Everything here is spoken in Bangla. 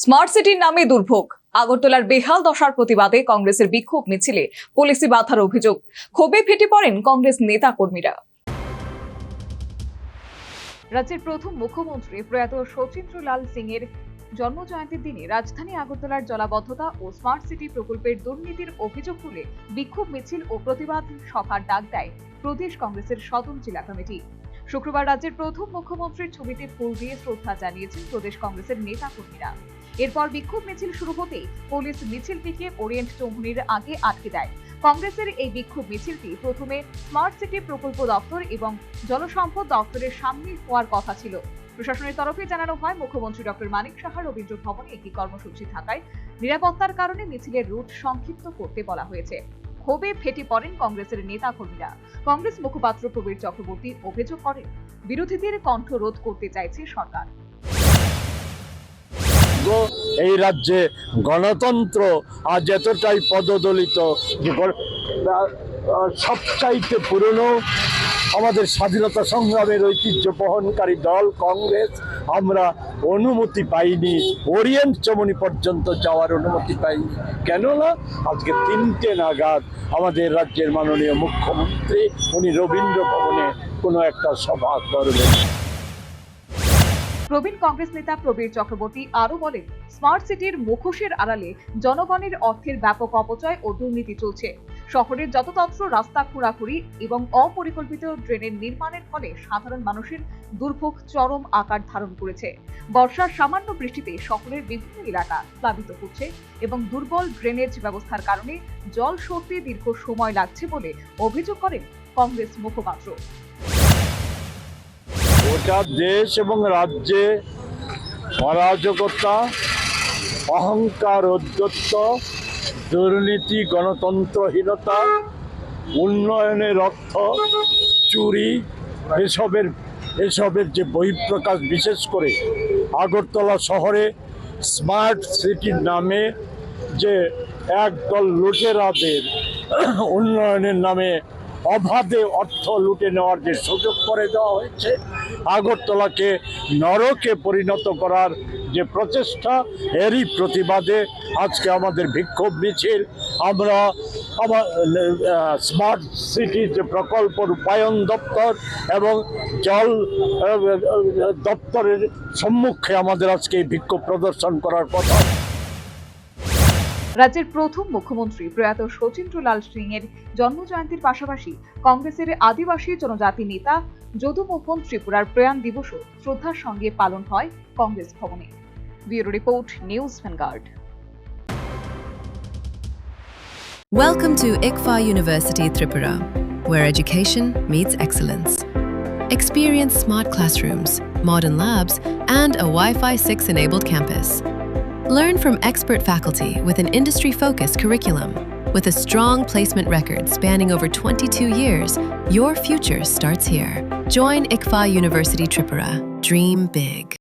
স্মার্ট সিটির নামে দুর্ভোগ। আগরতলার বেহাল দশার প্রতিবাদে কংগ্রেসের বিক্ষোভ মিছিলে পুলিশি বাধার অভিযোগ। ক্ষোভে ফেটে পড়েন কংগ্রেস নেতা কর্মীরা। রাজ্যের প্রথম মুখ্যমন্ত্রী প্রয়াত শচীন্দ্রলাল সিং এর জন্মজয়ন্তীর দিনে রাজধানী আগরতলার জলাবদ্ধতা ও স্মার্ট সিটি প্রকল্পের দুর্নীতির অভিযোগ তুলে বিক্ষোভ মিছিল ও প্রতিবাদ সভার ডাক দেয় প্রদেশ কংগ্রেসের সদর জেলা কমিটি। শুক্রবার রাজ্যের প্রথম মুখ্যমন্ত্রীর ছবিতে ফুল দিয়ে শ্রদ্ধা জানিয়েছেন প্রদেশ কংগ্রেসের নেতা কর্মীরা। এরপর বিক্ষোভ মিছিল শুরু হতেই পুলিশ মিছিলটিকে ওরিয়েন্ট চৌমুহনীর আগে আটকে দেয়। কংগ্রেসের এই বিক্ষোভ মিছিলটি প্রথমে স্মার্ট সিটি প্রকল্প দপ্তর এবং জলসম্পদ দপ্তরের সামনে হওয়ার কথা ছিল। প্রশাসনের তরফে জানানো হয়, মুখ্যমন্ত্রী ডক্টর মানিক সাহা রবীন্দ্র ভবনে একটি কর্মসূচি থাকায় নিরাপত্তার কারণে মিছিলের রুট সংক্ষিপ্ত করতে বলা হয়েছে। ক্ষোভে ফেটে পড়েন কংগ্রেসের নেতা কর্মীরা। কংগ্রেস মুখপাত্র প্রবীর চক্রবর্তী অভিযোগ করেন, বিরোধীদের কণ্ঠ রোধ করতে চাইছে সরকার। এই রাজ্যে গণতন্ত্র আজ এতটাই পদদলিত যে সবচাইতে পুরনো আমাদের স্বাধীনতা সংগ্রামের ঐতিহ্য বহনকারী দল কংগ্রেস, আমরা অনুমতি পাইনি, ওরিয়েন্ট চৌমুহনী পর্যন্ত যাওয়ার অনুমতি পাইনি। কেননা আজকে 3টে নাগাদ আমাদের রাজ্যের মাননীয় মুখ্যমন্ত্রী উনি রবীন্দ্র ভবনে কোনো একটা সভা করবেন। প্রবীণ কংগ্রেস নেতা প্রবীর চক্রবর্তী আরো বলেন, স্মার্ট সিটির মুখোশের আড়ালে জনগণের অর্থের ব্যাপক অপচয় ও দুর্নীতি চলছে। শহরের যতত্র রাস্তা খোঁড়াখুড়ি এবং অপরিকল্পিত ড্রেনের নির্মাণের ফলে সাধারণ মানুষের দুর্ভোগ চরম আকার ধারণ করেছে। বর্ষার সামান্য বৃষ্টিতে শহরের বিভিন্ন এলাকা প্লাবিত হচ্ছে এবং দুর্বল ড্রেনেজ ব্যবস্থার কারণে জল সরতে দীর্ঘ সময় লাগছে বলে অভিযোগ করেন কংগ্রেস মুখপাত্র। গোটা দেশ এবং রাজ্যে অরাজকতা, অহংকার, ঔদ্ধত্য, দুর্নীতি, গণতন্ত্রহীনতা, উন্নয়নের অর্থ চুরি, এসবের যে বহিঃপ্রকাশ, বিশেষ করে আগরতলা শহরে স্মার্ট সিটির নামে যে একদল লুটেরাদের উন্নয়নের নামে অবাধে অর্থ লুটে নেওয়ার যে সুযোগ করে দেওয়া হয়েছে, আগরতলাকে নরকে পরিণত করার যে প্রচেষ্টা, এরই প্রতিবাদে আজকে আমাদের বিক্ষোভ মিছিল। আমরা স্মার্ট সিটির যে প্রকল্প রূপায়ণ দপ্তর এবং জল দপ্তরের সম্মুখে আমাদের আজকে এই বিক্ষোভ প্রদর্শন করার কথা। রাজ্যের প্রথম মুখ্যমন্ত্রী প্রয়াত শচীন্দ্রলাল সিং এর জন্মজয়ন্তীর পাশাপাশি কংগ্রেসের আদিবাসী জনজাতি নেতা যদুমোহন ত্রিপুরার প্রয়াণ দিবসও শ্রদ্ধার সঙ্গে পালন হয় কংগ্রেস ভবনে। Bureau report, news vanguard. Welcome to ICFA University Tripura, where education meets excellence. Experience smart classrooms, modern labs, and a Wi-Fi 6-enabled campus. Learn from expert faculty with an industry-focused curriculum. With a strong placement record spanning over 22 years, your future starts here. Join ICFA University Tripura. Dream big.